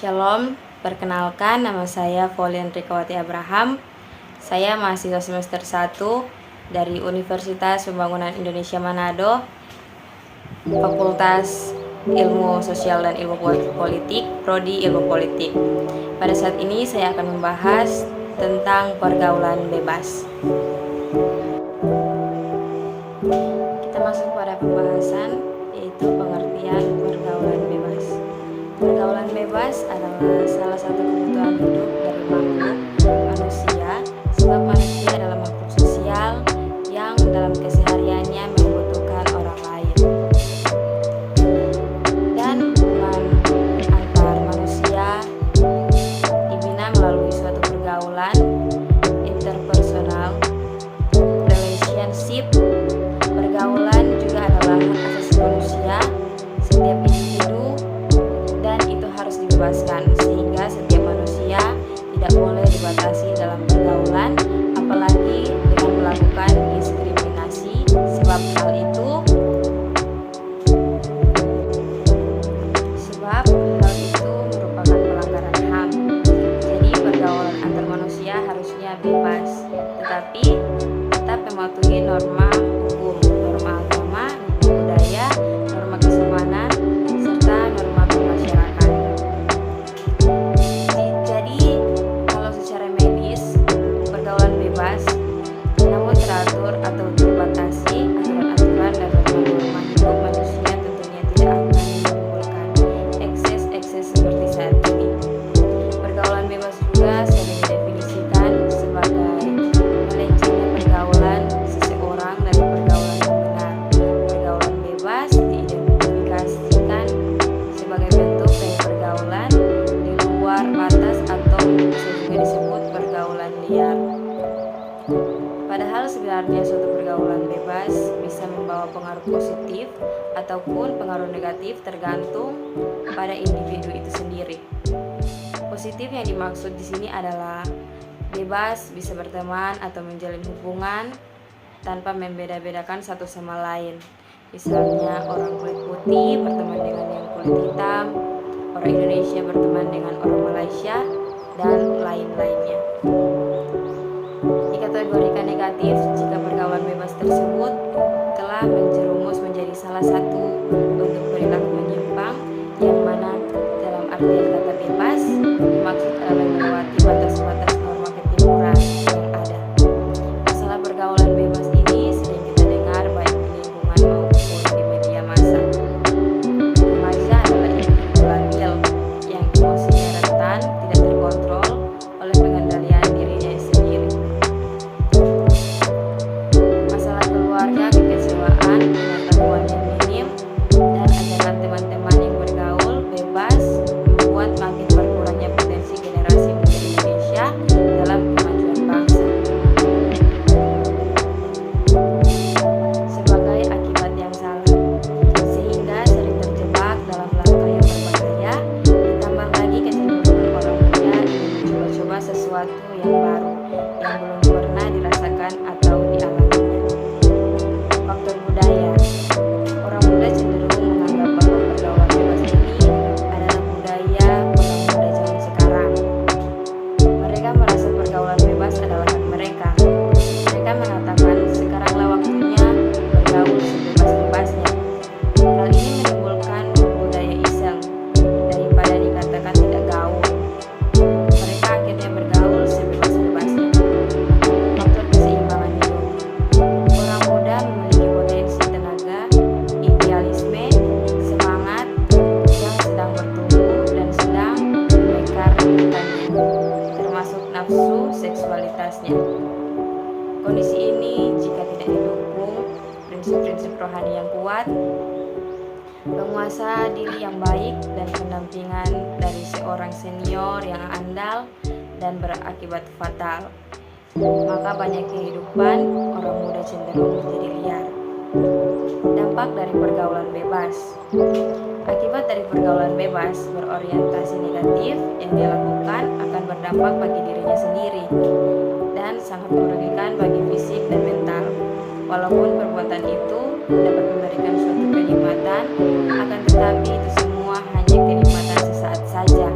Shalom, perkenalkan nama saya Volien Rikawati Abraham. Saya mahasiswa semester 1 dari Universitas Pembangunan Indonesia Manado, Fakultas Ilmu Sosial dan Ilmu Politik, Prodi Ilmu Politik. Pada saat ini saya akan membahas tentang pergaulan bebas. Kita masuk pada pembahasan, yaitu pengertian pergaulan bebas. Pergaulan bebas adalah salah satu kebutuhan hidup dari makhluk manusia, sebab manusia adalah makhluk sosial yang dalam kesehariannya membutuhkan orang lain. Dan hubungan antar manusia dibina melalui suatu pergaulan interpersonal, relationship. Pergaulan juga adalah hak asasi manusia setiap individu, dan itu harus dibebaskan, sehingga setiap manusia tidak boleh dibatasi dalam pergaulan, apalagi dengan melakukan diskriminasi, sebab hal itu merupakan pelanggaran HAM. Jadi pergaulan antar manusia harusnya bebas, tetapi tetap mematuhi norma hukum, norma agama, norma budaya, norma kesopanan, serta norma bermasyarakat. Jadi kalau secara medis pergaulan bebas, namun teratur atau dibatasi aturan-aturan dan norma-norma hidup manusia, tentunya tidak akan menimbulkan ekses-ekses seperti saat ini. Pergaulan bebas juga sering didefinisikan sebagai melencengnya pergaulan seseorang dari pergaulan yang benar. Pergaulan bebas diidentifikasikan sebagai bentuk dari pergaulan di luar batas atau bisa juga disebut pergaulan liar. Padahal sebenarnya suatu pergaulan bebas bisa membawa pengaruh positif ataupun pengaruh negatif tergantung pada individu itu sendiri. Positif yang dimaksud di sini adalah bebas bisa berteman atau menjalin hubungan tanpa membeda-bedakan satu sama lain. Misalnya orang kulit putih berteman dengan yang kulit hitam, orang Indonesia berteman dengan orang Malaysia, dan lain-lainnya. Dikategorikan negatif jika pergaulan bebas tersebut telah menjerumus menjadi salah satu bentuk perilaku menyimpang, yang mana dalam artian kata bebas dimaksud adalah melewati batas-batas norma ketimuran yang ada. Masalah pergaulan bebas ini sering kita dengar baik di lingkungan maupun di media massa. Remaja adalah individu labil yang emosinya rentan, tidak terkontrol oleh pengendalian dirinya sendiri. Masalah keluarga, kekecewaan, pengetahuan yang minim, dan ajakan teman-teman yang bergaul bebas membuat makin berkurangnya potensi generasi muda Indonesia dalam kemajuan bangsa. Sebagai akibat yang salah, sehingga sering terjebak dalam langkah yang berbahaya, ditambah lagi kecenderungan orang muda ingin mencoba-coba sesuatu yang baru yang belum pernah dirasakan atau dialaminya. Faktor budaya. Orang muda cenderung menganggap bahwa pergaulan bebas ini adalah budaya orang muda zaman sekarang. Mereka merasa pergaulan bebas adalah hak mereka. Mereka mengatakan sekaranglah waktunya bergaul sebebas-bebasnya. Hal ini menimbulkan budaya iseng daripada dikatakan tidak gaul. Mereka akhirnya bergaul sebebas-bebasnya. Faktor keseimbangan hidup. Orang muda memiliki potensi tenaga, idealisme, semangat yang sedang bertumbuh dan sedang memekarkannya, termasuk nafsu seksualitasnya. Kondisi ini jika tidak didukung prinsip-prinsip rohani yang kuat, penguasa diri yang baik, dan pendampingan dari seorang senior yang andal dan berakibat fatal, maka banyak kehidupan orang muda cenderung menjadi liar. Dampak dari pergaulan bebas. Akibat dari pergaulan bebas berorientasi negatif yang dia lakukan akan berdampak bagi dirinya sendiri dan sangat merugikan bagi fisik dan mental. Walaupun perbuatan itu dapat memberikan suatu kenikmatan, akan tetapi itu semua hanya kenikmatan sesaat saja.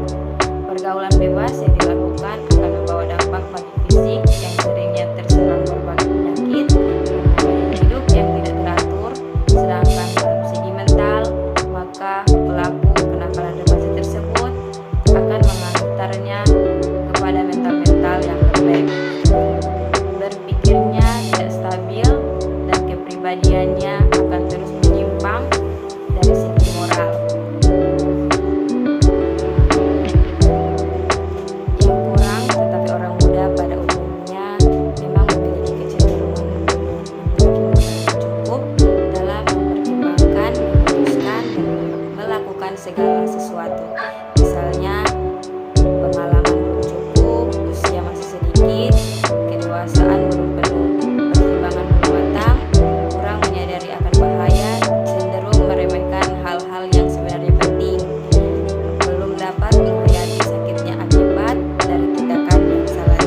segala sesuatu. Misalnya pengalaman belum cukup, usia masih sedikit, kedewasaan belum penuh, pertimbangan belum matang, kurang menyadari akan bahaya, cenderung meremehkan hal-hal yang sebenarnya penting, belum dapat menghayati sakitnya akibat dari tindakan yang salah.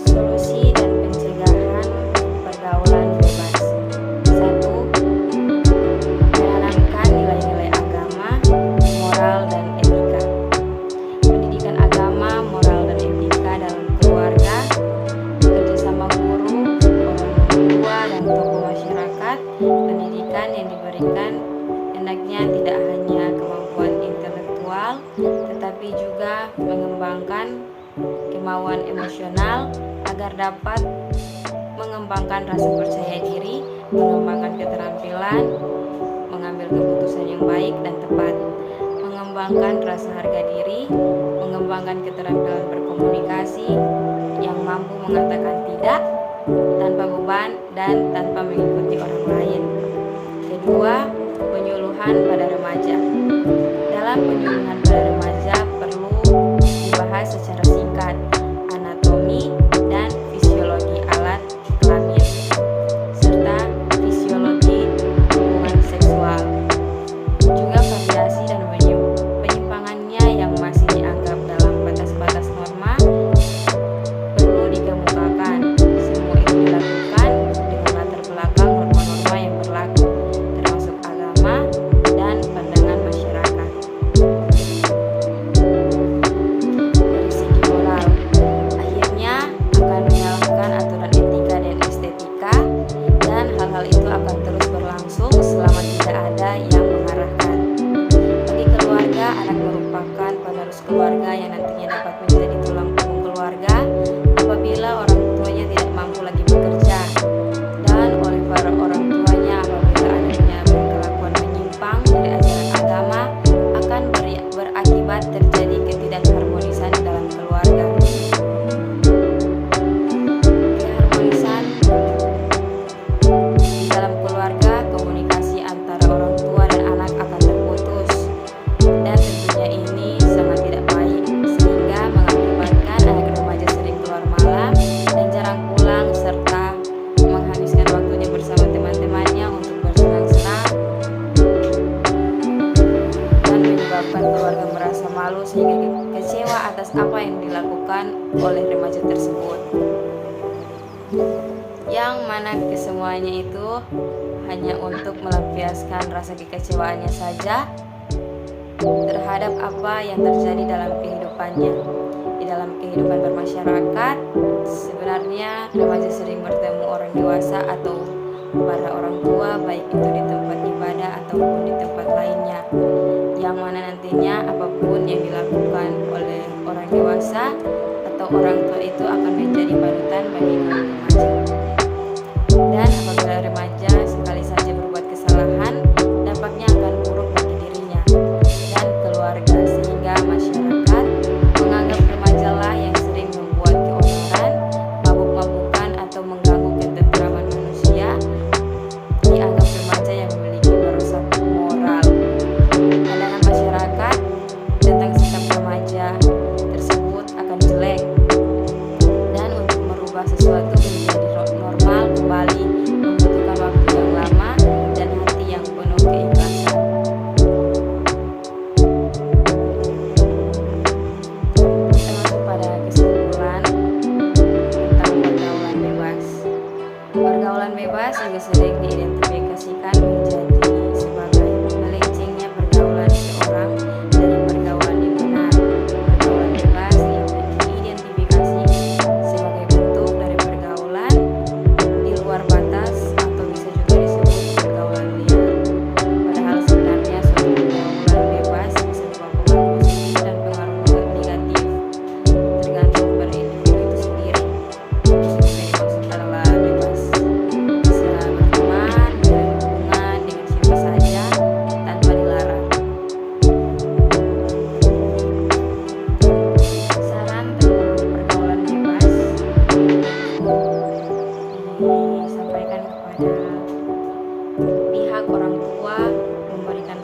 Solusi dan pencegahan pergaulan bebas. 1. Menanamkan nilai-nilai agama, moral, dan etika. Pendidikan agama, moral, dan etika dalam keluarga, kerjasama guru, orang tua, dan tokoh masyarakat. Pendidikan yang diberikan hendaknya tidak hanya kemampuan intelektual, tetapi juga mengembangkan kemauan emosional agar dapat mengembangkan rasa percaya diri, mengembangkan keterampilan, mengambil keputusan yang baik dan tepat, mengembangkan rasa harga diri, mengembangkan keterampilan berkomunikasi yang mampu mengatakan tidak tanpa beban dan tanpa mengikuti orang lain. Kedua, penyuluhan pada remaja. Dalam penyuluhan pada remaja perlu dibahas secara singkat anatomi dan fisiologi alat kelamin serta fisiologi hubungan seksual. Juga variasi dan penyimpangannya yang masih dianggap dalam batas-batas norma perlu dikemukakan. Semua itu dilakukan dengan latar belakang norma-norma yang berlaku, termasuk agama dan pandangan masyarakat. Dari segi moral, akhirnya akan menyalahkan aturan etika dan estetika, dan hal-hal itu akan terus berlangsung selama tidak ada yang mengarahkan. Bagi keluarga, anak merupakan penerus keluarga yang nantinya dapat menjadi tulang punggung keluarga apabila orang tuanya tidak mampu lagi bekerja, dan oleh para orang tuanya apabila anaknya berkelakuan menyimpang dari ajaran agama akan berakibat terjadi ketidakharmonisan dalam keluarga. Keharmonisan di dalam keluarga, komunikasi antara orang tua dan anak akan terputus, dan tentunya ini sangat tidak baik sehingga mengakibatkan anak remaja sering keluar malam dan jarang pulang serta menghabiskan waktunya bersama teman-temannya untuk bersenang-senang dan menyebabkan keluarga merasa malu sehingga kecewa atas apa yang dilakukan oleh remaja tersebut, yang mana kesemuanya itu hanya untuk melampiaskan rasa kekecewaannya saja terhadap apa yang terjadi dalam kehidupannya. Di dalam kehidupan bermasyarakat, sebenarnya remaja sering bertemu orang dewasa atau para orang tua, baik itu di tempat ibadah ataupun di tempat lainnya, yang mana nantinya apapun yang dilakukan oleh orang dewasa atau orang tua itu akan menjadi panutan bagi kaum remaja. Dan apabila remaja sekali saja berbuat kesalahan, dampaknya akan buruk bagi dirinya dan keluarga, sehingga masyarakat menganggap remaja lah yang sering membuat keonaran, mabuk-mabukan atau mengganggu ketentraman manusia, dianggap remaja yang memiliki merusak moral. Pandangan masyarakat tentang sikap remaja tersebut akan jelek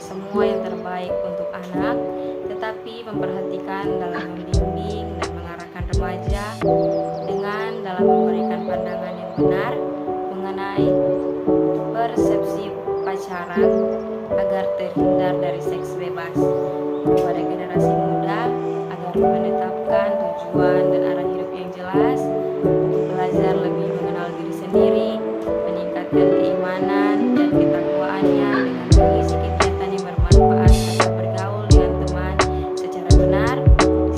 semua yang terbaik untuk anak, tetapi memperhatikan dalam membimbing dan mengarahkan remaja dengan dalam memberikan pandangan yang benar mengenai persepsi pacaran agar terhindar dari seks bebas. Kepada generasi muda agar menetapkan tujuan dan arah hidup yang jelas, untuk belajar lebih mengenal diri sendiri, meningkatkan keimanan dan ketakwaannya dengan mengisi kegiatan yang bermanfaat serta bergaul dengan teman secara benar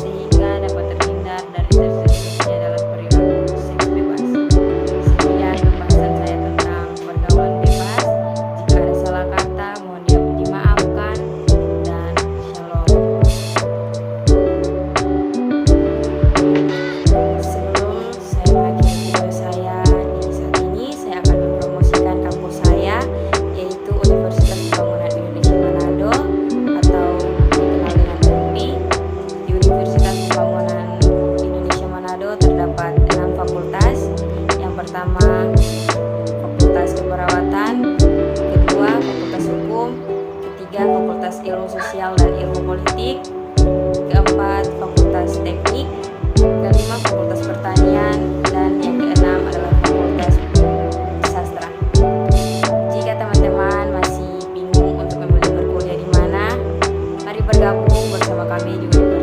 sehingga dapat terhindar dari terjerumusnya dalam perilaku seks bebas. Sekian pembahasan saya tentang pergaulan bebas. Jika ada salah kata mohon dimaafkan dan shalom. Sebelum saya mengakhiri video saya di saat ini, saya akan mempromosikan kampus saya, yaitu Universitas Pembangunan Indonesia Manado atau dikenal dengan UNPI. Di Universitas Pembangunan Indonesia Manado terdapat 6 fakultas. Yang pertama, Fakultas Keperawatan, kedua, Fakultas Hukum, ketiga, Fakultas Ilmu Sosial dan Ilmu Politik, keempat, Fakultas Teknik, kelima, Fakultas Pertanian, dan yang keenam adalah Fakultas Sastra. Jika teman-teman masih bingung untuk memilih berkuliah di mana, mari bergabung bersama kami di Universitas